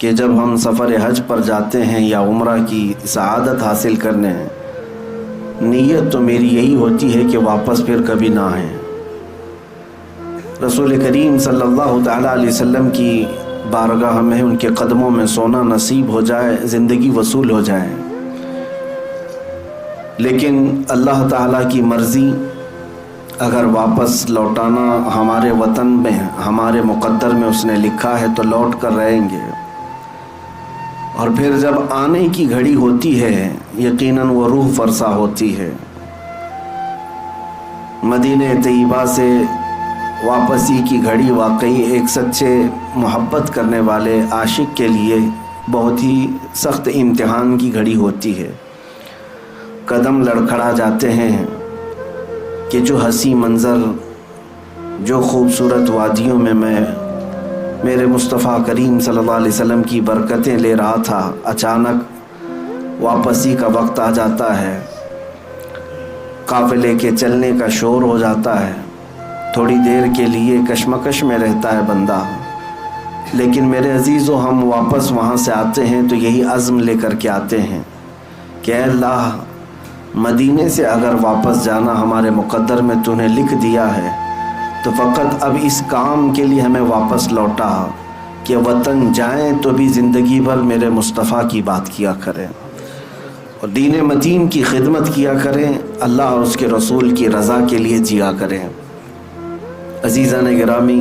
کہ جب ہم سفر حج پر جاتے ہیں یا عمرہ کی سعادت حاصل کرنے ہیں، نیت تو میری یہی ہوتی ہے کہ واپس پھر کبھی نہ آئیں۔ رسول کریم صلی اللہ تعالیٰ علیہ وسلم کی بارگاہ میں ان کے قدموں میں سونا نصیب ہو جائے، زندگی وصول ہو جائے، لیکن اللہ تعالیٰ کی مرضی اگر واپس لوٹانا ہمارے وطن میں، ہمارے مقدر میں اس نے لکھا ہے تو لوٹ کر رہیں گے، اور پھر جب آنے کی گھڑی ہوتی ہے یقیناً وہ روح فرسا ہوتی ہے۔ مدینہ طیبہ سے واپسی کی گھڑی واقعی ایک سچے محبت کرنے والے عاشق کے لیے بہت ہی سخت امتحان کی گھڑی ہوتی ہے۔ قدم لڑکھڑا جاتے ہیں کہ جو حسین منظر، جو خوبصورت وادیوں میں میں میرے مصطفیٰ کریم صلی اللہ علیہ وسلم کی برکتیں لے رہا تھا، اچانک واپسی کا وقت آ جاتا ہے، قافلے کے چلنے کا شور ہو جاتا ہے، تھوڑی دیر کے لیے کشمکش میں رہتا ہے بندہ، لیکن میرے عزیزو ہم واپس وہاں سے آتے ہیں تو یہی عزم لے کر کے آتے ہیں کہ اے اللہ، مدینے سے اگر واپس جانا ہمارے مقدر میں تو نے لکھ دیا ہے تو فقط اب اس کام کے لیے ہمیں واپس لوٹا کہ وطن جائیں تو بھی زندگی بھر میرے مصطفیٰ کی بات کیا کریں اور دین متین کی خدمت کیا کریں، اللہ اور اس کے رسول کی رضا کے لیے جیا کریں۔ عزیزان گرامی،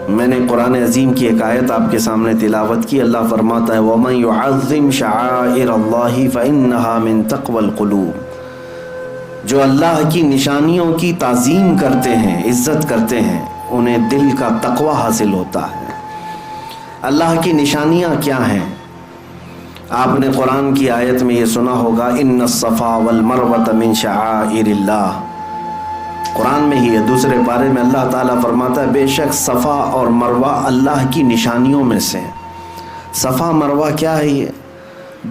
میں نے قرآن عظیم کی ایک آیت آپ کے سامنے تلاوت کی۔ اللہ فرماتا ہے وَمَن يُعَظِّمْ شَعَائِرَ اللَّهِ فَإِنَّهَا مِن تَقْوَى الْقُلُوبِ، جو اللہ کی نشانیوں کی تعظیم کرتے ہیں، عزت کرتے ہیں، انہیں دل کا تقوی حاصل ہوتا ہے۔ اللہ کی نشانیاں کیا ہیں؟ آپ نے قرآن کی آیت میں یہ سنا ہوگا اِنَّ الصَّفَا وَالْمَرْوَةَ مِن شَعَائِرِ اللَّهِ، قرآن میں ہی ہے، دوسرے پارے میں اللہ تعالیٰ فرماتا ہے بے شک صفا اور مروہ اللہ کی نشانیوں میں سے۔ صفا مروہ کیا ہے؟ یہ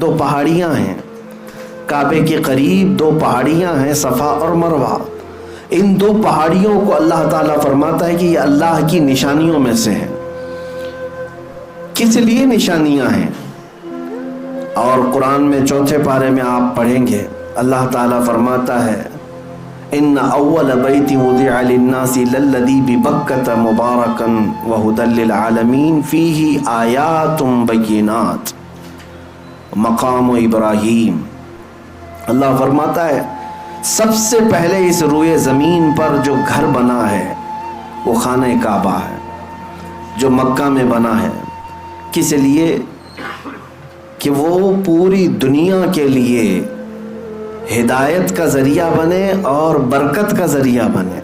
دو پہاڑیاں ہیں، کعبے کے قریب دو پہاڑیاں ہیں، صفا اور مروہ۔ ان دو پہاڑیوں کو اللہ تعالیٰ فرماتا ہے کہ یہ اللہ کی نشانیوں میں سے ہیں۔ کس لیے نشانیاں ہیں؟ اور قرآن میں چوتھے پارے میں آپ پڑھیں گے، اللہ تعالیٰ فرماتا ہے ان اول بیت وضع للناس للذی ببکۃ مبارکا وہدی للعالمین فیہ آیات بینات مقام ابراہیم۔ اللہ فرماتا ہے سب سے پہلے اس روئے زمین پر جو گھر بنا ہے وہ خانہ کعبہ ہے، جو مکہ میں بنا ہے۔ کس لیے؟ کہ وہ پوری دنیا کے لیے ہدایت کا ذریعہ بنے اور برکت کا ذریعہ بنے،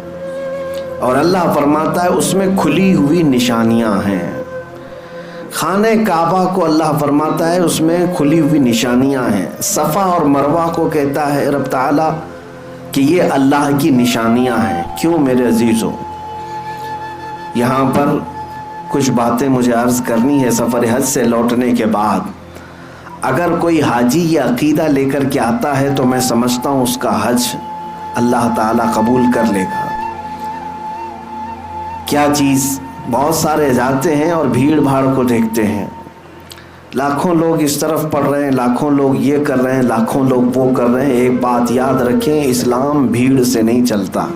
اور اللہ فرماتا ہے اس میں کھلی ہوئی نشانیاں ہیں۔ خانہ کعبہ کو اللہ فرماتا ہے اس میں کھلی ہوئی نشانیاں ہیں۔ صفا اور مروہ کو کہتا ہے رب تعالیٰ کہ یہ اللہ کی نشانیاں ہیں۔ کیوں میرے عزیزو؟ یہاں پر کچھ باتیں مجھے عرض کرنی ہے۔ سفر حج سے لوٹنے کے بعد اگر کوئی حاجی یہ عقیدہ لے کر کے آتا ہے تو میں سمجھتا ہوں اس کا حج اللہ تعالیٰ قبول کر لے گا۔ کیا چیز؟ بہت سارے جاتے ہیں اور بھیڑ بھاڑ کو دیکھتے ہیں، لاکھوں لوگ اس طرف پڑھ رہے ہیں، لاکھوں لوگ یہ کر رہے ہیں، لاکھوں لوگ وہ کر رہے ہیں۔ ایک بات یاد رکھیں، اسلام بھیڑ سے نہیں چلتا،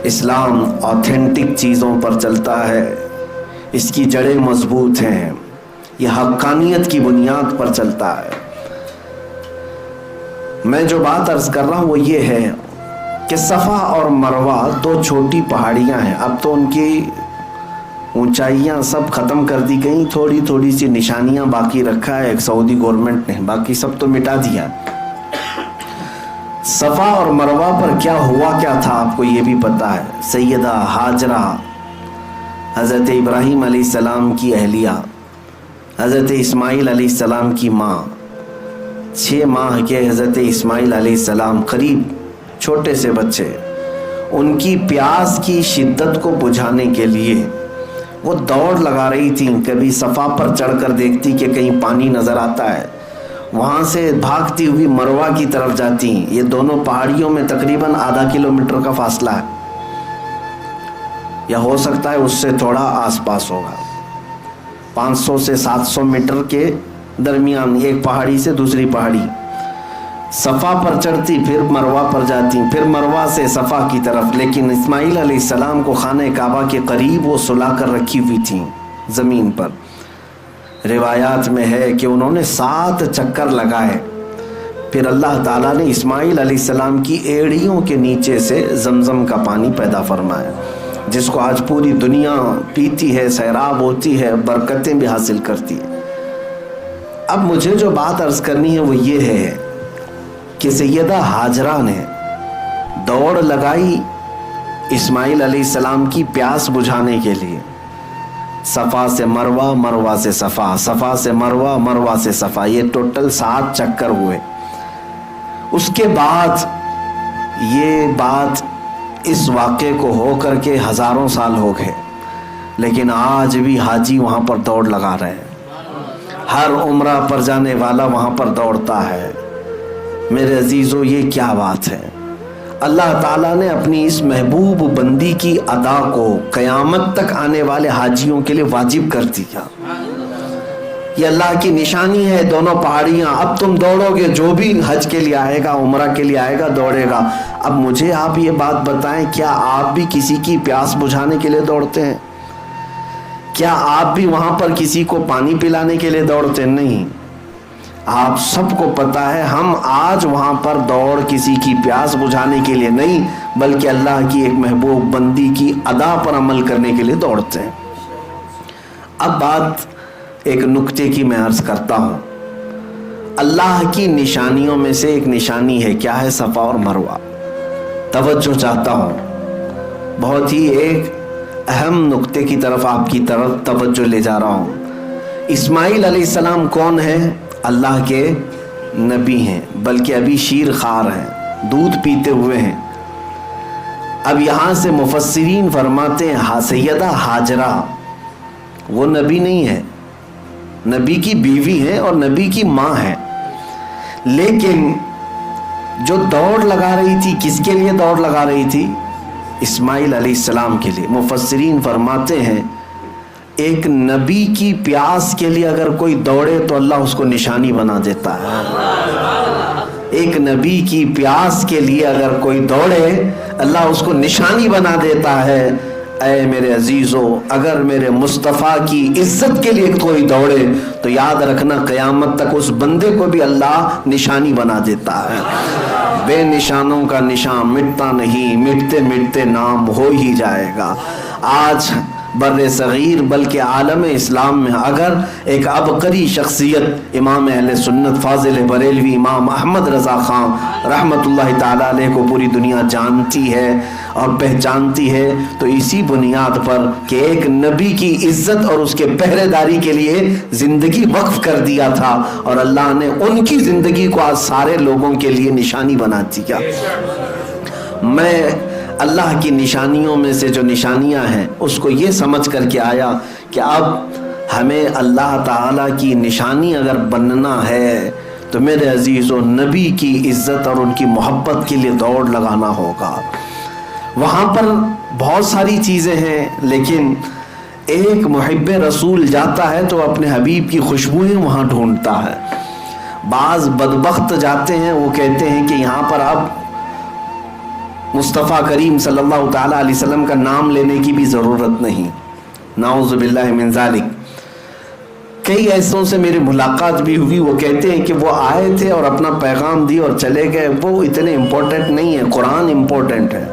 اسلام آتھینٹک چیزوں پر چلتا ہے، اس کی جڑیں مضبوط ہیں، یہ حقانیت کی بنیاد پر چلتا ہے۔ میں جو بات عرض کر رہا ہوں وہ یہ ہے کہ صفا اور مروہ دو چھوٹی پہاڑیاں ہیں، اب تو ان کی اونچائیاں سب ختم کر دی گئیں، تھوڑی تھوڑی سی نشانیاں باقی رکھا ہے ایک سعودی گورنمنٹ نے، باقی سب تو مٹا دیا۔ صفا اور مروہ پر کیا ہوا کیا تھا آپ کو یہ بھی پتا ہے۔ سیدہ ہاجرہ حضرت ابراہیم علیہ السلام کی اہلیہ، حضرت اسماعیل علیہ السلام کی ماں، 6 ماہ کے حضرت اسماعیل علیہ السلام، قریب چھوٹے سے بچے، ان کی پیاس کی شدت کو بجھانے کے لیے وہ دوڑ لگا رہی تھیں۔ کبھی صفا پر چڑھ کر دیکھتی کہ کہیں پانی نظر آتا ہے، وہاں سے بھاگتی ہوئی مروہ کی طرف جاتی۔ یہ دونوں پہاڑیوں میں تقریباً آدھا کلومیٹر کا فاصلہ ہے، یا ہو سکتا ہے اس سے تھوڑا آس پاس ہوگا۔ 500 سے 700 میٹر کے درمیان ایک پہاڑی سے دوسری پہاڑی. صفا پر چڑھتی پھر مروہ پر جاتی, پھر مروہ سے صفا کی طرف. لیکن اسماعیل علیہ السلام کو خانہ کعبہ کے قریب وہ سلا کر رکھی ہوئی تھیں زمین پر. روایات میں ہے کہ انہوں نے 7 چکر لگائے. پھر اللہ تعالیٰ نے اسماعیل علیہ السلام کی ایڑیوں کے نیچے سے زمزم کا پانی پیدا فرمایا, جس کو آج پوری دنیا پیتی ہے, سیراب ہوتی ہے, برکتیں بھی حاصل کرتی ہے. اب مجھے جو بات عرض کرنی ہے وہ یہ ہے کہ سیدہ ہاجرہ نے دوڑ لگائی اسماعیل علیہ السلام کی پیاس بجھانے کے لیے. صفا سے مروہ, مروہ سے صفا, صفا سے مروہ, مروہ سے صفا, یہ ٹوٹل 7 چکر ہوئے. اس کے بعد یہ بات اس واقعے کو ہو کر کے ہزاروں سال ہو گئے, لیکن آج بھی حاجی وہاں پر دوڑ لگا رہے ہیں. ہر عمرہ پر جانے والا وہاں پر دوڑتا ہے. میرے عزیزو, یہ کیا بات ہے؟ اللہ تعالیٰ نے اپنی اس محبوب بندی کی ادا کو قیامت تک آنے والے حاجیوں کے لیے واجب کر دیا. یہ اللہ کی نشانی ہے. دونوں پہاڑیاں, اب تم دوڑو گے, جو بھی حج کے لیے آئے گا, عمرہ کے لیے آئے گا, دوڑے گا. اب مجھے آپ یہ بات بتائیں, کیا آپ بھی کسی کی پیاس بجھانے کے لیے دوڑتے ہیں؟ کیا آپ بھی وہاں پر کسی کو پانی پلانے کے لیے دوڑتے ہیں؟ نہیں. آپ سب کو پتا ہے ہم آج وہاں پر دوڑ کسی کی پیاس بجھانے کے لیے نہیں, بلکہ اللہ کی ایک محبوب بندی کی ادا پر عمل کرنے کے لیے دوڑتے ہیں. اب بات ایک نکتے کی میں عرض کرتا ہوں. اللہ کی نشانیوں میں سے ایک نشانی ہے, کیا ہے؟ صفا اور مروہ. توجہ چاہتا ہوں, بہت ہی ایک اہم نکتے کی طرف آپ کی طرف توجہ لے جا رہا ہوں. اسماعیل علیہ السلام کون ہے؟ اللہ کے نبی ہیں, بلکہ ابھی شیر خوار ہیں, دودھ پیتے ہوئے ہیں. اب یہاں سے مفسرین فرماتے ہیں سیدہ ہاجرہ وہ نبی نہیں ہے, نبی کی بیوی ہے اور نبی کی ماں ہے. لیکن جو دوڑ لگا رہی تھی, کس کے لیے دوڑ لگا رہی تھی؟ اسماعیل علیہ السلام کے لیے. مفسرین فرماتے ہیں ایک نبی کی پیاس کے لیے اگر کوئی دوڑے تو اللہ اس کو نشانی بنا دیتا ہے. ایک نبی کی پیاس کے لیے اگر کوئی دوڑے, اللہ اس کو نشانی بنا دیتا ہے. اے میرے عزیزو, اگر میرے مصطفیٰ کی عزت کے لیے کوئی دوڑے تو یاد رکھنا قیامت تک اس بندے کو بھی اللہ نشانی بنا دیتا ہے. بے نشانوں کا نشان مٹتا نہیں, مٹتے مٹتے نام ہو ہی جائے گا. آج بر صغیر بلکہ عالم اسلام میں اگر ایک عبقری شخصیت امام اہل سنت فاضل بریلوی امام احمد رضا خان رحمت اللہ تعالیٰ علیہ کو پوری دنیا جانتی ہے اور پہچانتی ہے, تو اسی بنیاد پر کہ ایک نبی کی عزت اور اس کے پہرے داری کے لیے زندگی وقف کر دیا تھا, اور اللہ نے ان کی زندگی کو آج سارے لوگوں کے لیے نشانی بنا دیا. میں اللہ کی نشانیوں میں سے جو نشانیاں ہیں اس کو یہ سمجھ کر کے آیا کہ اب ہمیں اللہ تعالیٰ کی نشانی اگر بننا ہے تو میرے عزیزو نبی کی عزت اور ان کی محبت کے لیے دوڑ لگانا ہوگا. وہاں پر بہت ساری چیزیں ہیں, لیکن ایک محب رسول جاتا ہے تو اپنے حبیب کی خوشبوئیں وہاں ڈھونڈتا ہے. بعض بدبخت جاتے ہیں, وہ کہتے ہیں کہ یہاں پر اب مصطفیٰ کریم صلی اللہ تعالیٰ علیہ وسلم کا نام لینے کی بھی ضرورت نہیں. نعوذ باللہ من ذالک. کئی ایسوں سے میری ملاقات بھی ہوئی, وہ کہتے ہیں کہ وہ آئے تھے اور اپنا پیغام دی اور چلے گئے, وہ اتنے امپورٹنٹ نہیں ہے. قرآن امپورٹنٹ ہے,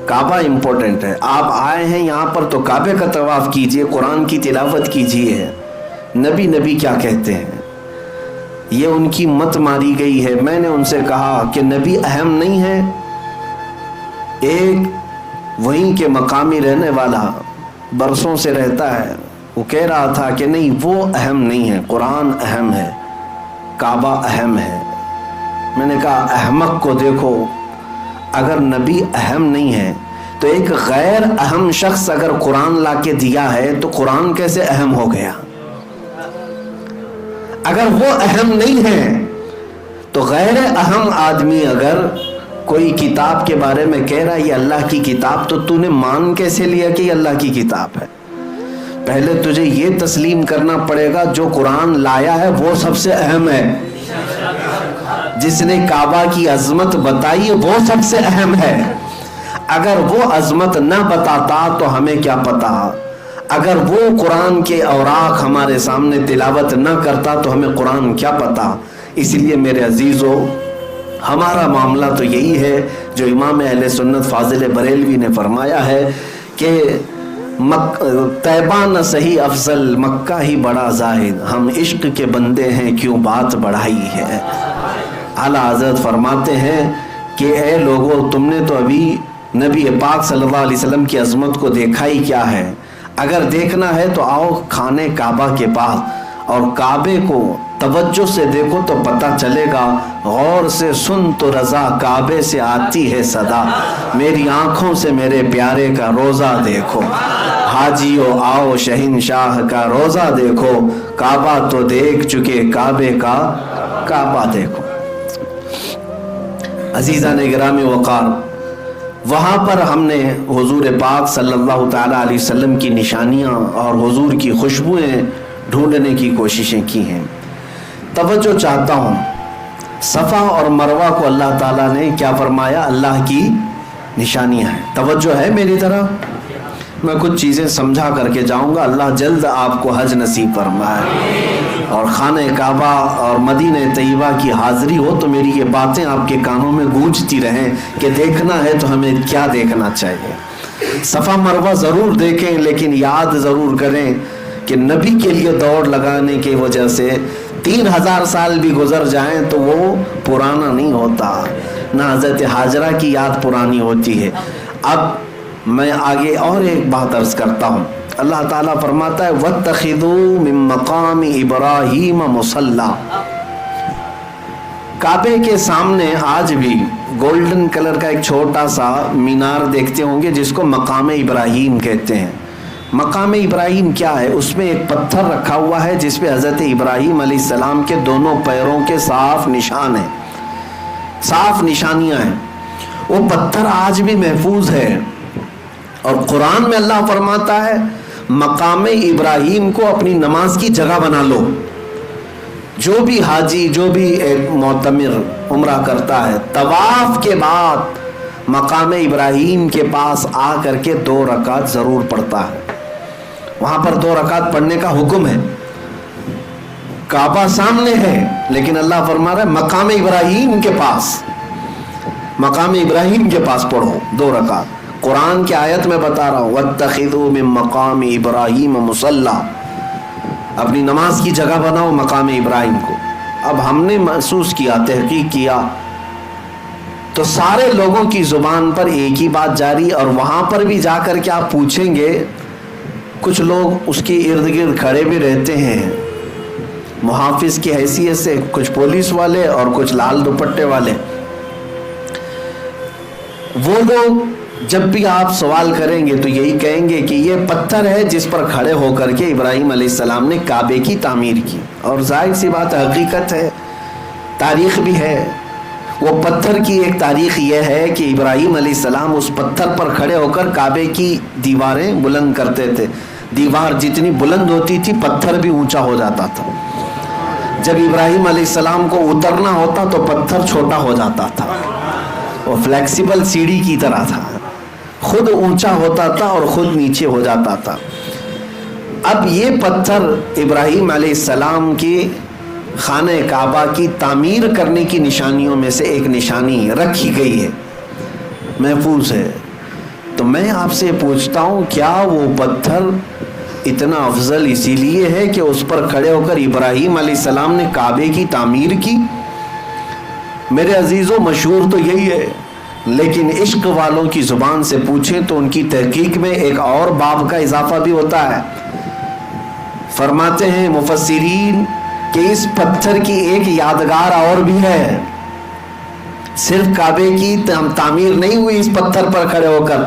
کعبہ امپورٹنٹ ہے. آپ آئے ہیں یہاں پر تو کعبے کا طواف کیجئے, قرآن کی تلاوت کیجئے. نبی نبی کیا کہتے ہیں, یہ ان کی مت ماری گئی ہے. میں نے ان سے کہا کہ نبی اہم نہیں ہے. ایک وہیں کے مقامی رہنے والا برسوں سے رہتا ہے, وہ کہہ رہا تھا کہ نہیں وہ اہم نہیں ہے, قرآن اہم ہے, کعبہ اہم ہے. میں نے کہا احمق کو دیکھو, اگر نبی اہم نہیں ہے تو ایک غیر اہم شخص اگر قرآن لا کے دیا ہے تو قرآن کیسے اہم ہو گیا؟ اگر وہ اہم نہیں ہے تو غیر اہم آدمی اگر کوئی کتاب کے بارے میں کہہ رہا ہے یہ اللہ کی کتاب, تو نے مان کیسے لیا کہ یہ اللہ کی کتاب ہے؟ پہلے تجھے یہ تسلیم کرنا پڑے گا جو قرآن لایا ہے وہ سب سے اہم ہے، جس نے کعبہ کی عظمت بتائی وہ سب سے اہم ہے۔ اگر وہ عظمت نہ بتاتا تو ہمیں کیا پتا، اگر وہ قرآن کے اوراق ہمارے سامنے تلاوت نہ کرتا تو ہمیں قرآن کیا پتا۔ اس لیے میرے عزیزو، ہمارا معاملہ تو یہی ہے جو امام اہل سنت فاضل بریلوی نے فرمایا ہے کہ طیبہ نہ صحیح افضل، مکہ ہی بڑا زاہد، ہم عشق کے بندے ہیں کیوں بات بڑھائی ہے۔ اعلیٰ حضرت فرماتے ہیں کہ اے لوگو، تم نے تو ابھی نبی پاک صلی اللہ علیہ وسلم کی عظمت کو دیکھا ہی کیا ہے، اگر دیکھنا ہے تو آؤ خانے کعبہ کے پاس اور کعبے کو توجہ سے دیکھو تو پتہ چلے گا، غور سے سن تو رضا کعبے سے آتی ہے صدا، میری آنکھوں سے میرے پیارے کا روزہ دیکھو، حاجیو آؤ شہنشاہ کا روزہ دیکھو، کعبہ تو دیکھ چکے کعبے کا کعبہ دیکھو۔ عزیزان گرامی وقار، وہاں پر ہم نے حضور پاک صلی اللہ تعالیٰ علیہ وسلم کی نشانیاں اور حضور کی خوشبوئیں ڈھونڈنے کی کوششیں کی ہیں۔ توجہ چاہتا ہوں، صفا اور مروہ کو اللہ تعالیٰ نے کیا فرمایا؟ اللہ کی نشانیاں ہیں۔ توجہ ہے میری طرف؟ میں کچھ چیزیں سمجھا کر کے جاؤں گا، اللہ جلد آپ کو حج نصیب فرمائے اور خانہ کعبہ اور مدینہ طیبہ کی حاضری ہو تو میری یہ باتیں آپ کے کانوں میں گونجتی رہیں کہ دیکھنا ہے تو ہمیں کیا دیکھنا چاہیے۔ صفا مروہ ضرور دیکھیں، لیکن یاد ضرور کریں کہ نبی کے لیے دوڑ لگانے کی وجہ سے 3000 سال بھی گزر جائیں تو وہ پرانا نہیں ہوتا، نہ حضرت حاجرہ کی یاد پرانی ہوتی ہے۔ اب میں آگے اور ایک بات عرض کرتا ہوں، اللہ تعالیٰ فرماتا ہے وَاتَّخِذُوا مِن مَّقَامِ إِبْرَاهِيمَ مُصَلًّى۔ کعبے کے سامنے آج بھی گولڈن کلر کا ایک چھوٹا سا مینار دیکھتے ہوں گے جس کو مقام ابراہیم کہتے ہیں۔ مقام ابراہیم کیا ہے؟ اس میں ایک پتھر رکھا ہوا ہے جس پہ حضرت ابراہیم علیہ السلام کے دونوں پیروں کے صاف نشان ہیں، صاف نشانیاں ہیں۔ وہ پتھر آج بھی محفوظ ہے، اور قرآن میں اللہ فرماتا ہے مقام ابراہیم کو اپنی نماز کی جگہ بنا لو۔ جو بھی حاجی، جو بھی معتمر عمرہ کرتا ہے، طواف کے بعد مقام ابراہیم کے پاس آ کر کے 2 رکعت ضرور پڑھتا ہے۔ وہاں پر 2 رکعت پڑھنے کا حکم ہے۔ کعبہ سامنے ہے لیکن اللہ فرما رہا ہے مقام ابراہیم کے پاس، مقام ابراہیم کے پاس پڑھو 2 رکعت۔ قرآن کی آیت میں بتا رہا ہوں وَاتَّخِذُوا مِن مَّقَامِ إِبْرَاهِيمَ مُصَلًّى، اپنی نماز کی جگہ بناؤ مقام ابراہیم کو۔ اب ہم نے محسوس کیا، تحقیق کیا تو سارے لوگوں کی زبان پر ایک ہی بات جاری، اور وہاں پر بھی جا کر کے آپ پوچھیں گے، کچھ لوگ اس کے ارد گرد کھڑے بھی رہتے ہیں محافظ کی حیثیت سے، کچھ پولیس والے اور کچھ لال دوپٹے والے۔ وہ لوگ جب بھی آپ سوال کریں گے تو یہی کہیں گے کہ یہ پتھر ہے جس پر کھڑے ہو کر کے ابراہیم علیہ السلام نے کعبے کی تعمیر کی، اور ظاہر سی بات حقیقت ہے، تاریخ بھی ہے۔ وہ پتھر کی ایک تاریخ یہ ہے کہ ابراہیم علیہ السلام اس پتھر پر کھڑے ہو کر کعبے کی دیواریں بلند کرتے تھے۔ دیوار جتنی بلند ہوتی تھی پتھر بھی اونچا ہو جاتا تھا۔ جب ابراہیم علیہ السلام کو اترنا ہوتا تو پتھر چھوٹا ہو جاتا تھا، وہ فلیکسیبل سیڑھی کی طرح تھا، خود اونچا ہوتا تھا اور خود نیچے ہو جاتا تھا۔ اب یہ پتھر ابراہیم علیہ السلام کی خانہ کعبہ کی تعمیر کرنے کی نشانیوں میں سے ایک نشانی رکھی گئی ہے، محفوظ ہے۔ تو میں آپ سے پوچھتا ہوں، کیا وہ پتھر اتنا افضل اسی لیے ہے کہ اس پر کھڑے ہو کر ابراہیم علیہ السلام نے کعبے کی تعمیر کی؟ میرے عزیزوں، مشہور تو یہی ہے، لیکن عشق والوں کی زبان سے پوچھیں تو ان کی تحقیق میں ایک اور باب کا اضافہ بھی ہوتا ہے۔ فرماتے ہیں مفسرین کہ اس پتھر کی ایک یادگار اور بھی ہے، صرف کعبے کی تعمیر نہیں ہوئی اس پتھر پر کھڑے ہو کر،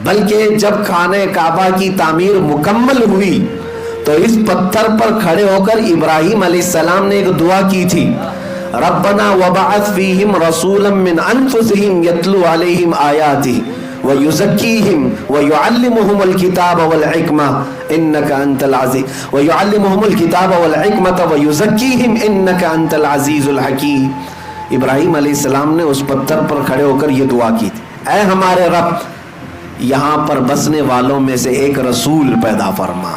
بلکہ جب خانہ کعبہ کی تعمیر مکمل ہوئی تو اس پتھر پر کھڑے ہو کر ابراہیم علیہ السلام نے ایک دعا کی تھی، ربنا وبعث فیہم رسولا من انفسہم یتلو علیہم آیاتہ وَيُزَكِّيهِمْ وَيُعَلِّمُهُمُ الْكِتَابَ وَالْحِكْمَةَ إِنَّكَ أَنْتَ الْعَزِيزُ وَيُعَلِّمُهُمُ الْكِتَابَ وَالْحِكْمَةَ وَيُزَكِّيهِمْ إِنَّكَ أَنْتَ الْعَزِيزُ الْحَكِيمُ۔ ابراہیم علیہ السلام نے اس پتھر پر کھڑے ہو کر یہ دعا کی تھی، اے ہمارے رب یہاں پر بسنے والوں میں سے ایک رسول پیدا فرما،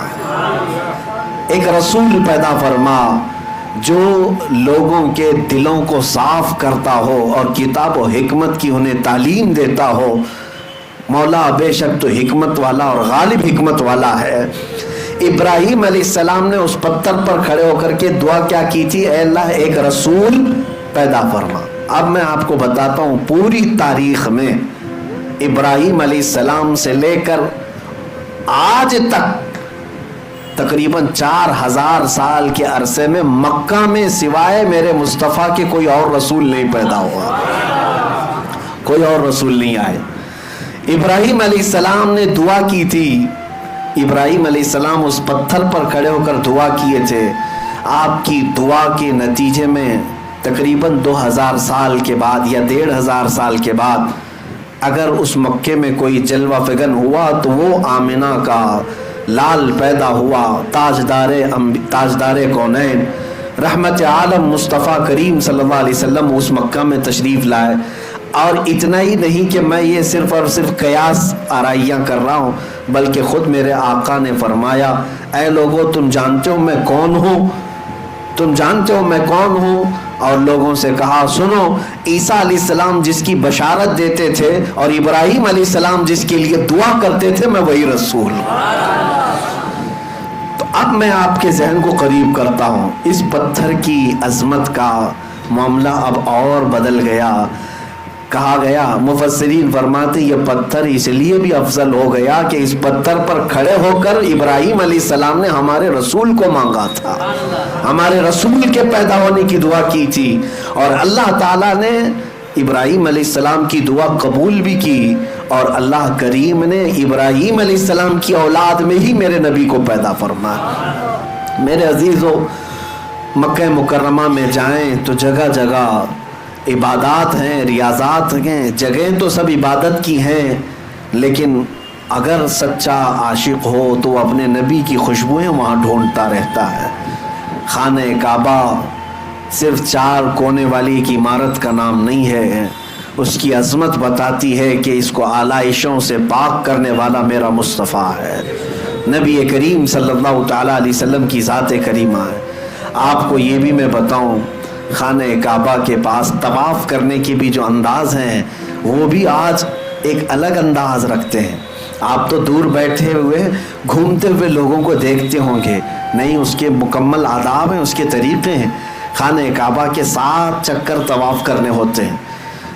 ایک رسول پیدا فرما جو لوگوں کے دلوں کو صاف کرتا ہو اور کتاب و حکمت کی انہیں تعلیم دیتا ہو۔ مولا بے شک تو حکمت والا اور غالب حکمت والا ہے۔ ابراہیم علیہ السلام نے اس پتھر پر کھڑے ہو کر کے دعا کیا کی تھی؟ اے اللہ ایک رسول پیدا فرما۔ اب میں آپ کو بتاتا ہوں پوری تاریخ میں ابراہیم علیہ السلام سے لے کر آج تک تقریباً 4000 سال کے عرصے میں مکہ میں سوائے میرے مصطفیٰ کے کوئی اور رسول نہیں پیدا ہوا، کوئی اور رسول نہیں آئے۔ ابراہیم علیہ السلام نے دعا کی تھی، ابراہیم علیہ السلام اس پتھر پر کھڑے ہو کر دعا کیے تھے۔ آپ کی دعا کے نتیجے میں تقریباً 2000 سال کے بعد یا 1500 سال کے بعد اگر اس مکے میں کوئی جلوہ فگن ہوا تو وہ آمنہ کا لال پیدا ہوا، تاجدار کونین رحمت عالم مصطفیٰ کریم صلی اللہ علیہ وسلم اس مکہ میں تشریف لائے۔ اور اتنا ہی نہیں کہ میں یہ صرف اور صرف قیاس آرائیاں کر رہا ہوں، بلکہ خود میرے آقا نے فرمایا اے لوگو تم جانتے ہو میں کون ہوں، تم جانتے ہو میں کون ہوں؟ اور لوگوں سے کہا سنو، عیسیٰ علیہ السلام جس کی بشارت دیتے تھے اور ابراہیم علیہ السلام جس کے لیے دعا کرتے تھے، میں وہی رسول ہوں۔ تو اب میں آپ کے ذہن کو قریب کرتا ہوں، اس پتھر کی عظمت کا معاملہ اب اور بدل گیا۔ کہا گیا، مفسرین فرماتے یہ پتھر اس لیے بھی افضل ہو گیا کہ اس پتھر پر کھڑے ہو کر ابراہیم علیہ السلام نے ہمارے رسول کو مانگا تھا، ہمارے رسول کے پیدا ہونے کی دعا کی تھی، اور اللہ تعالیٰ نے ابراہیم علیہ السلام کی دعا قبول بھی کی، اور اللہ کریم نے ابراہیم علیہ السلام کی اولاد میں ہی میرے نبی کو پیدا فرمایا۔ میرے عزیزو، مکہ مکرمہ میں جائیں تو جگہ جگہ عبادات ہیں، ریاضات ہیں، جگہیں تو سب عبادت کی ہیں، لیکن اگر سچا عاشق ہو تو وہ اپنے نبی کی خوشبوئیں وہاں ڈھونڈتا رہتا ہے۔ خانہ کعبہ صرف 4 کونے والی ایک عمارت کا نام نہیں ہے، اس کی عظمت بتاتی ہے کہ اس کو آلائشوں سے پاک کرنے والا میرا مصطفیٰ ہے، نبی کریم صلی اللہ تعالیٰ علیہ وسلم کی ذات کریمہ ہے۔ آپ کو یہ بھی میں بتاؤں، خانہ کعبہ کے پاس طواف کرنے کے بھی جو انداز ہیں وہ بھی آج ایک الگ انداز رکھتے ہیں۔ آپ تو دور بیٹھے ہوئے گھومتے ہوئے لوگوں کو دیکھتے ہوں گے، نہیں اس کے مکمل آداب ہیں، اس کے طریقے ہیں۔ خانہ کعبہ کے 7 چکر طواف کرنے ہوتے ہیں،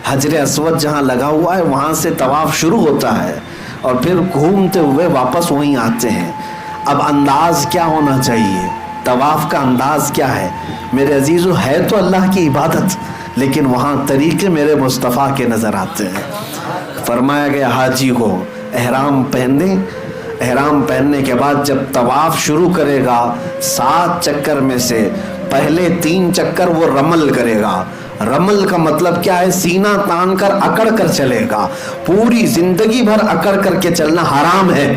حجر اسود جہاں لگا ہوا ہے وہاں سے طواف شروع ہوتا ہے اور پھر گھومتے ہوئے واپس وہیں آتے ہیں۔ اب انداز کیا ہونا چاہیے؟ طواف کا انداز کیا ہے؟ میرے عزیزو، ہے تو اللہ کی عبادت، لیکن وہاں طریقے میرے مصطفیٰ کے نظر آتے ہیں۔ فرمایا گیا حاجی کو احرام پہننے، احرام پہننے کے بعد جب طواف شروع کرے گا 7 چکر میں سے پہلے 3 چکر وہ رمل کرے گا۔ رمل کا مطلب کیا ہے؟ سینہ تان کر اکڑ کر چلے گا، پوری زندگی بھر اکڑ کر کے چلنا حرام ہے۔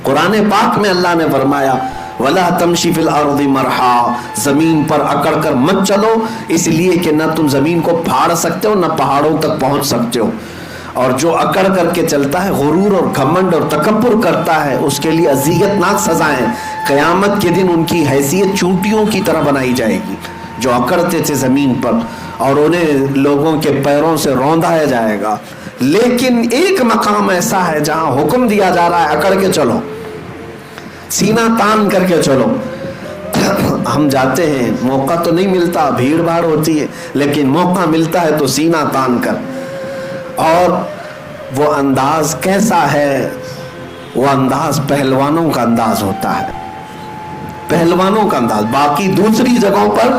قرآن پاک میں اللہ نے فرمایا وَلَا تَمْشِ فِي الْأَرْضِ مَرْحًا، زمین پر اکڑ کر مت چلو، اس لیے کہ نہ تم زمین کو پھاڑ سکتے ہو نہ پہاڑوں تک پہنچ سکتے ہو، اور جو اکڑ کر کے چلتا ہے، غرور اور گھمنڈ اور تکبر کرتا ہے، اس کے لیے اذیت ناک سزائیں قیامت کے دن ان کی حیثیت چونٹیوں کی طرح بنائی جائے گی۔ جو اکڑتے تھے زمین پر اور انہیں لوگوں کے پیروں سے روندایا جائے گا۔ لیکن ایک مقام ایسا ہے جہاں حکم دیا جا رہا ہے اکڑ کے چلو، سینہ تان کر کے چلو۔ ہم جاتے ہیں، موقع تو نہیں ملتا، بھیڑ بھاڑ ہوتی ہے، لیکن موقع ملتا ہے تو سینہ تان کر۔ اور وہ انداز کیسا ہے؟ وہ انداز پہلوانوں کا انداز ہوتا ہے، پہلوانوں کا انداز۔ باقی دوسری جگہوں پر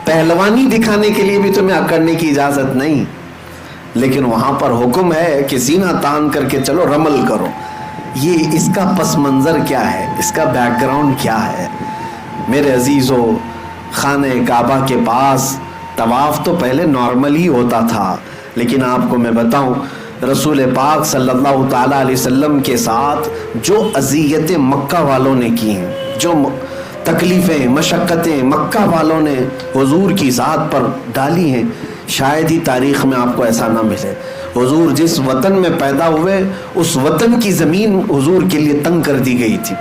پہلوانی دکھانے کے لیے بھی تمہیں اکڑنے کی اجازت نہیں، لیکن وہاں پر حکم ہے کہ سینہ تان کر کے چلو، رمل کرو۔ یہ اس کا پس منظر کیا ہے؟ اس کا بیک گراؤنڈ کیا ہے؟ میرے عزیزو، خانہ کعبہ کے پاس طواف تو پہلے نارمل ہی ہوتا تھا، لیکن آپ کو میں بتاؤں رسول پاک صلی اللہ تعالیٰ علیہ وسلم کے ساتھ جو اذیتیں مکہ والوں نے کی ہیں، جو تکلیفیں مشقتیں مکہ والوں نے حضور کی ذات پر ڈالی ہیں، شاید ہی تاریخ میں آپ کو ایسا نہ ملے۔ حضور جس وطن میں پیدا ہوئے اس وطن کی زمین حضور کے لیے تنگ کر دی گئی تھی۔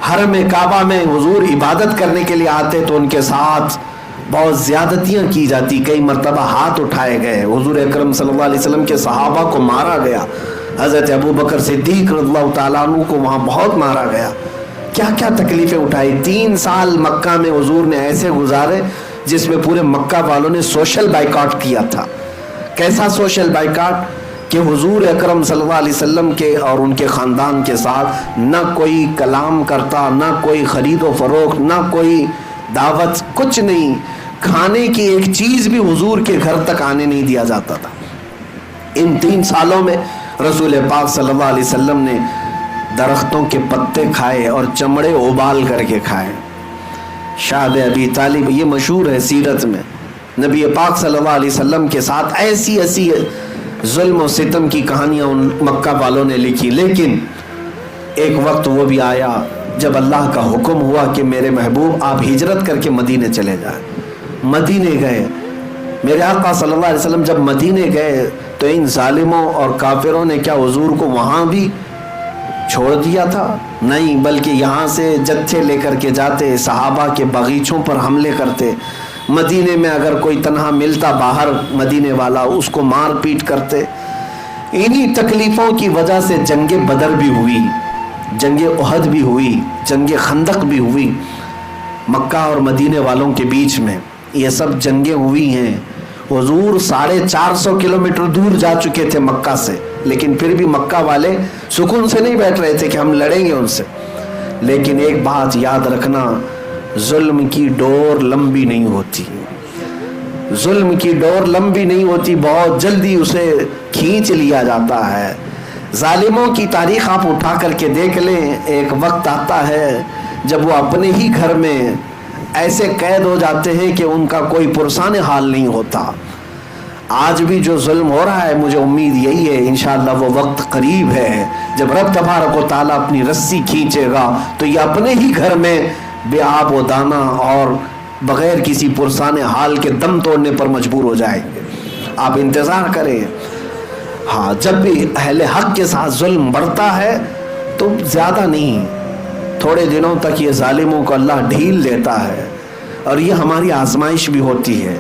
حرم کعبہ میں حضور عبادت کرنے کے لیے آتے تو ان کے ساتھ بہت زیادتیاں کی جاتی، کئی مرتبہ ہاتھ اٹھائے گئے، حضور اکرم صلی اللہ علیہ وسلم کے صحابہ کو مارا گیا، حضرت ابوبکر صدیق رضی اللہ تعالیٰ عنہ کو وہاں بہت مارا گیا، کیا کیا تکلیفیں اٹھائی۔ 3 سال مکہ میں حضور نے ایسے گزارے جس میں پورے مکہ والوں نے سوشل بائیکاٹ کیا تھا۔ کیسا سوشل بائیکاٹ کہ حضور اکرم صلی اللہ علیہ وسلم کے اور ان کے خاندان کے ساتھ نہ کوئی کلام کرتا، نہ کوئی خرید و فروخت، نہ کوئی دعوت، کچھ نہیں، کھانے کی ایک چیز بھی حضور کے گھر تک آنے نہیں دیا جاتا تھا۔ ان 3 سالوں میں رسول پاک صلی اللہ علیہ وسلم نے درختوں کے پتے کھائے اور چمڑے ابال کر کے کھائے۔ شاہد ابی طالب، یہ مشہور ہے سیرت میں، نبی پاک صلی اللہ علیہ وسلم کے ساتھ ایسی ایسی ظلم و ستم کی کہانیاں ان مکہ والوں نے لکھی، لیکن ایک وقت وہ بھی آیا جب اللہ کا حکم ہوا کہ میرے محبوب آپ ہجرت کر کے مدینے چلے جائیں۔ مدینے گئے، میرے آقا صلی اللہ علیہ وسلم جب مدینے گئے تو ان ظالموں اور کافروں نے کیا حضور کو وہاں بھی چھوڑ دیا تھا؟ نہیں، بلکہ یہاں سے جتھے لے کر کے جاتے، صحابہ کے باغیچوں پر حملے کرتے، مدینے میں اگر کوئی تنہا ملتا باہر مدینے والا اس کو مار پیٹ کرتے۔ انہی تکلیفوں کی وجہ سے جنگ بدر بھی ہوئی، جنگ احد بھی ہوئی، جنگ خندق بھی ہوئی، مکہ اور مدینے والوں کے بیچ میں یہ سب جنگیں ہوئی ہیں۔ حضور 450 کلومیٹر دور جا چکے تھے مکہ سے، لیکن پھر بھی مکہ والے سکون سے نہیں بیٹھ رہے تھے کہ ہم لڑیں گے ان سے۔ لیکن ایک بات یاد رکھنا، ظلم کی ڈور لمبی نہیں ہوتی، ظلم کی ڈور لمبی نہیں ہوتی، بہت جلدی اسے کھینچ لیا جاتا ہے۔ ظالموں کی تاریخ آپ اٹھا کر کے دیکھ لیں، ایک وقت آتا ہے جب وہ اپنے ہی گھر میں ایسے قید ہو جاتے ہیں کہ ان کا کوئی پرسان حال نہیں ہوتا۔ آج بھی جو ظلم ہو رہا ہے، مجھے امید یہی ہے انشاءاللہ وہ وقت قریب ہے جب رب تبارک و تعالیٰ اپنی رسی کھینچے گا تو یہ اپنے ہی گھر میں بے آب و دانہ اور بغیر کسی پرسان حال کے دم توڑنے پر مجبور ہو جائیں گے۔ آپ انتظار کریں۔ ہاں، جب بھی اہل حق کے ساتھ ظلم بڑھتا ہے تو زیادہ نہیں، تھوڑے دنوں تک یہ ظالموں کو اللہ ڈھیل دیتا ہے، اور یہ ہماری آزمائش بھی ہوتی ہے۔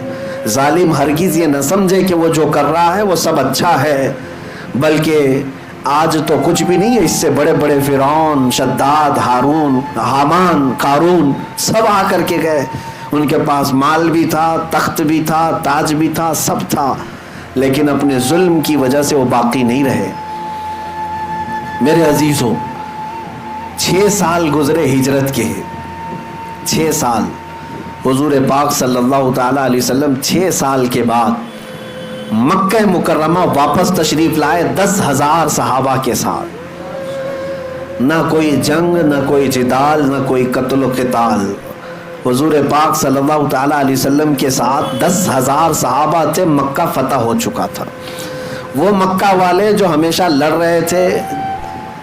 ظالم ہرگز یہ نہ سمجھے کہ وہ جو کر رہا ہے وہ سب اچھا ہے، بلکہ آج تو کچھ بھی نہیں ہے، اس سے بڑے بڑے فرعون، شداد، ہارون، حامان، قارون سب آ کر کے گئے، ان کے پاس مال بھی تھا، تخت بھی تھا، تاج بھی تھا، سب تھا، لیکن اپنے ظلم کی وجہ سے وہ باقی نہیں رہے۔ میرے عزیزوں، 6 سال گزرے ہجرت کے، 6 سال حضور پاک صلی اللہ تعالیٰ علیہ وسلم 6 سال کے بعد مکہ مکرمہ واپس تشریف لائے 10,000 صحابہ کے ساتھ۔ نہ کوئی جنگ، نہ کوئی جدال، نہ کوئی قتل و قتال۔ حضور پاک صلی اللہ تعالیٰ علیہ وسلم کے ساتھ 10,000 صحابہ تھے، مکہ فتح ہو چکا تھا۔ وہ مکہ والے جو ہمیشہ لڑ رہے تھے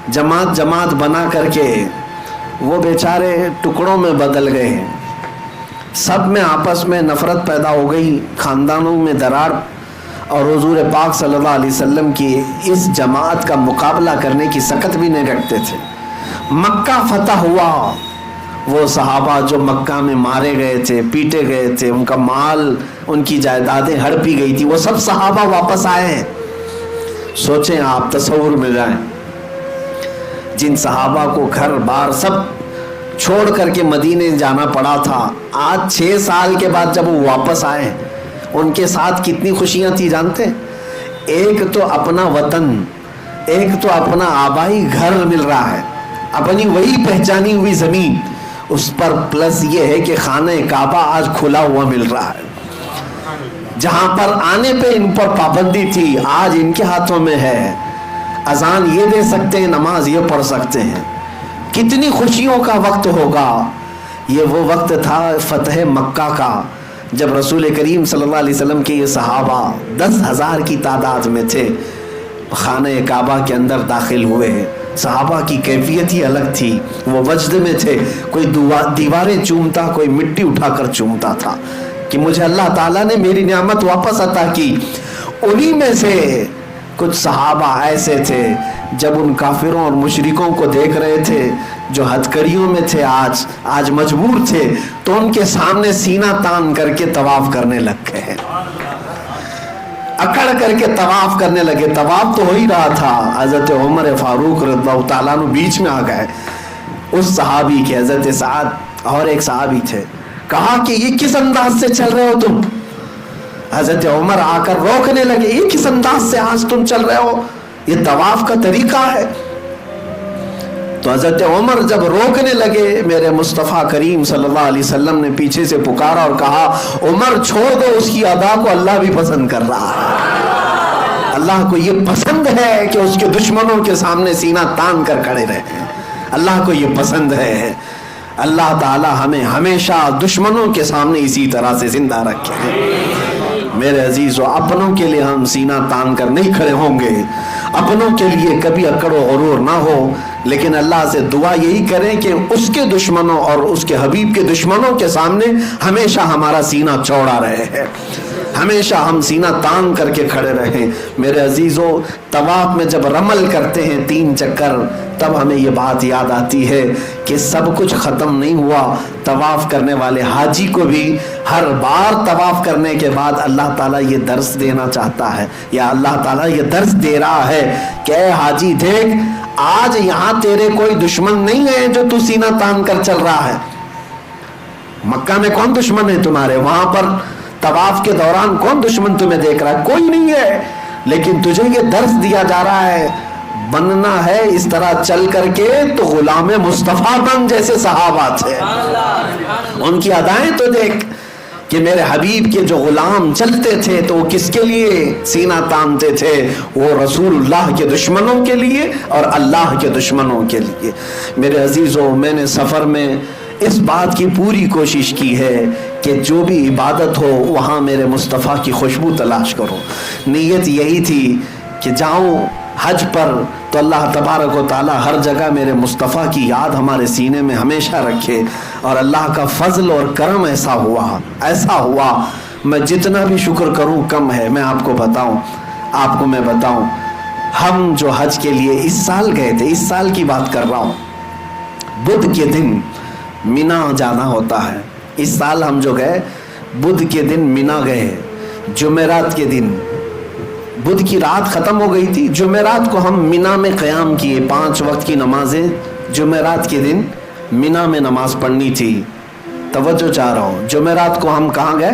جماعت جماعت بنا کر کے، وہ بیچارے ٹکڑوں میں بدل گئے، سب میں آپس میں نفرت پیدا ہو گئی، خاندانوں میں درار، اور حضور پاک صلی اللہ علیہ وسلم کی اس جماعت کا مقابلہ کرنے کی سکت بھی نہیں رکھتے تھے۔ مکہ فتح ہوا، وہ صحابہ جو مکہ میں مارے گئے تھے، پیٹے گئے تھے، ان کا مال، ان کی جائیدادیں ہڑپی گئی تھی، وہ سب صحابہ واپس آئے ہیں۔ سوچیں آپ، تصور میں جائیں، جن صحابہ کو گھر بار سب چھوڑ کر کے مدینے جانا پڑا تھا، آج 6 سال کے بعد جب وہ واپس آئے، ان کے ساتھ کتنی خوشیاں تھی جانتے؟ ایک تو اپنا وطن، ایک تو اپنا آبائی گھر مل رہا ہے، اپنی وہی پہچانی ہوئی زمین، اس پر پلس یہ ہے کہ خانہ کعبہ آج کھلا ہوا مل رہا ہے۔ جہاں پر آنے پہ ان پر پابندی تھی، آج ان کے ہاتھوں میں ہے، اذان یہ دے سکتے ہیں، نماز یہ پڑھ سکتے ہیں۔ کتنی خوشیوں کا وقت ہوگا۔ یہ وہ وقت تھا فتح مکہ کا، جب رسول کریم صلی اللہ علیہ وسلم کے یہ صحابہ 10,000 کی تعداد میں تھے، خانہ کعبہ کے اندر داخل ہوئے ہیں۔ صحابہ کی کیفیت ہی الگ تھی، وہ وجد میں تھے، کوئی دیواریں چومتا، کوئی مٹی اٹھا کر چومتا تھا کہ مجھے اللہ تعالیٰ نے میری نعمت واپس عطا کی۔ انہی میں سے کچھ صحابہ ایسے تھے جب ان کافروں اور مشرکوں کو دیکھ رہے تھے جو ہتھکڑیوں میں تھے، آج مجبور تھے، تو ان کے سامنے سینہ تان کر کے طواف کرنے لگ گئے، اکڑ کر کے طواف کرنے لگے۔ طواف تو ہو ہی رہا تھا، حضرت عمر فاروق رضی اللہ تعالیٰ عنہ بیچ میں آ گئے اس صحابی کے، حضرت سعد اور ایک صحابی تھے، کہا کہ یہ کس انداز سے چل رہے ہو تم؟ حضرت عمر آ کر روکنے لگے، یہ کس انداز سے آج تم چل رہے ہو؟ یہ طواف کا طریقہ ہے۔ تو حضرت عمر جب روکنے لگے، میرے مصطفیٰ کریم صلی اللہ علیہ وسلم نے پیچھے سے پکارا اور کہا عمر چھوڑ دو، اس کی ادا کو اللہ بھی پسند کر رہا ہے۔ اللہ کو یہ پسند ہے کہ اس کے دشمنوں کے سامنے سینہ تان کر کھڑے رہے، اللہ کو یہ پسند ہے۔ اللہ تعالی ہمیں ہمیشہ دشمنوں کے سامنے اسی طرح سے زندہ رکھے۔ میرے عزیزو، اپنوں کے لیے ہم سینہ تان کر نہیں کھڑے ہوں گے، اپنوں کے لیے کبھی اکڑ و غرور نہ ہو، لیکن اللہ سے دعا یہی کریں کہ اس کے دشمنوں اور اس کے حبیب کے دشمنوں کے سامنے ہمیشہ ہمارا سینہ چوڑا رہے، ہمیشہ ہم سینہ تان کر کے کھڑے رہیں۔ میرے عزیزو، طواف میں جب رمل کرتے ہیں 3 چکر، تب ہمیں یہ بات یاد آتی ہے کہ سب کچھ ختم نہیں ہوا۔ طواف کرنے والے حاجی کو بھی ہر بار طواف کرنے کے بعد اللہ تعالیٰ یہ درس دینا چاہتا ہے، یا اللہ تعالیٰ یہ درس دے رہا ہے کہ اے حاجی دیکھ، آج یہاں تیرے کوئی دشمن نہیں ہے جو تو سینہ تان کر چل رہا ہے۔ مکہ میں کون دشمن ہے تمہارے؟ وہاں پر طواف کے دوران کون دشمن تمہیں دیکھ رہا ہے؟ کوئی نہیں ہے، لیکن تجھے یہ درس دیا جا رہا ہے، بننا ہے اس طرح چل کر کے تو غلام مصطفیٰ بن جیسے صحابہ تھے۔ ان کی ادائیں تو دیکھ کہ میرے حبیب کے جو غلام چلتے تھے تو وہ کس کے لیے سینہ تانتے تھے؟ وہ رسول اللہ کے دشمنوں کے لیے اور اللہ کے دشمنوں کے لیے۔ میرے عزیزو، میں نے سفر میں اس بات کی پوری کوشش کی ہے کہ جو بھی عبادت ہو وہاں میرے مصطفیٰ کی خوشبو تلاش کرو۔ نیت یہی تھی کہ جاؤں حج پر تو اللہ تبارک و تعالیٰ ہر جگہ میرے مصطفیٰ کی یاد ہمارے سینے میں ہمیشہ رکھے، اور اللہ کا فضل اور کرم ایسا ہوا میں جتنا بھی شکر کروں کم ہے۔ میں آپ کو بتاؤں ہم جو حج کے لیے اس سال گئے تھے، اس سال کی بات کر رہا ہوں، بدھ کے دن مینا جانا ہوتا ہے۔ اس سال ہم جو گئے بدھ کے دن مینا گئے، جمعرات کے دن، بدھ کی رات ختم ہو گئی تھی، جمعرات کو ہم مینا میں قیام کیے، 5 وقت کی نمازیں جمعرات کے دن مینا میں نماز پڑھنی تھی۔ توجہ چاہ رہا ہوں، جمعرات کو ہم کہاں گئے؟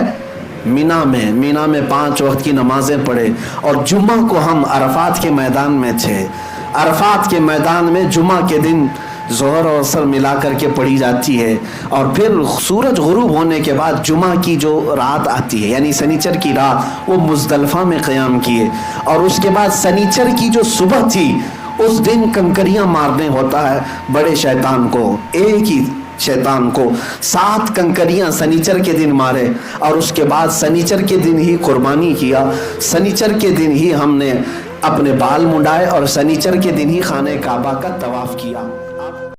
مینا میں 5 وقت کی نمازیں پڑھے، اور جمعہ کو ہم عرفات کے میدان میں تھے۔ عرفات کے میدان میں جمعہ کے دن ظہر اور عصر ملا کر کے پڑھی جاتی ہے، اور پھر سورج غروب ہونے کے بعد جمعہ کی جو رات آتی ہے یعنی سنیچر کی رات، وہ مزدلفہ میں قیام کیے، اور اس کے بعد سنیچر کی جو صبح تھی اس دن کنکریاں مارنے ہوتا ہے بڑے شیطان کو، ایک ہی شیطان کو 7 کنکریاں سنیچر کے دن مارے، اور اس کے بعد سنیچر کے دن ہی قربانی کیا، سنیچر کے دن ہی ہم نے اپنے بال منڈائے، اور سنیچر کے دن ہی خانہ کعبہ کا طواف کیا۔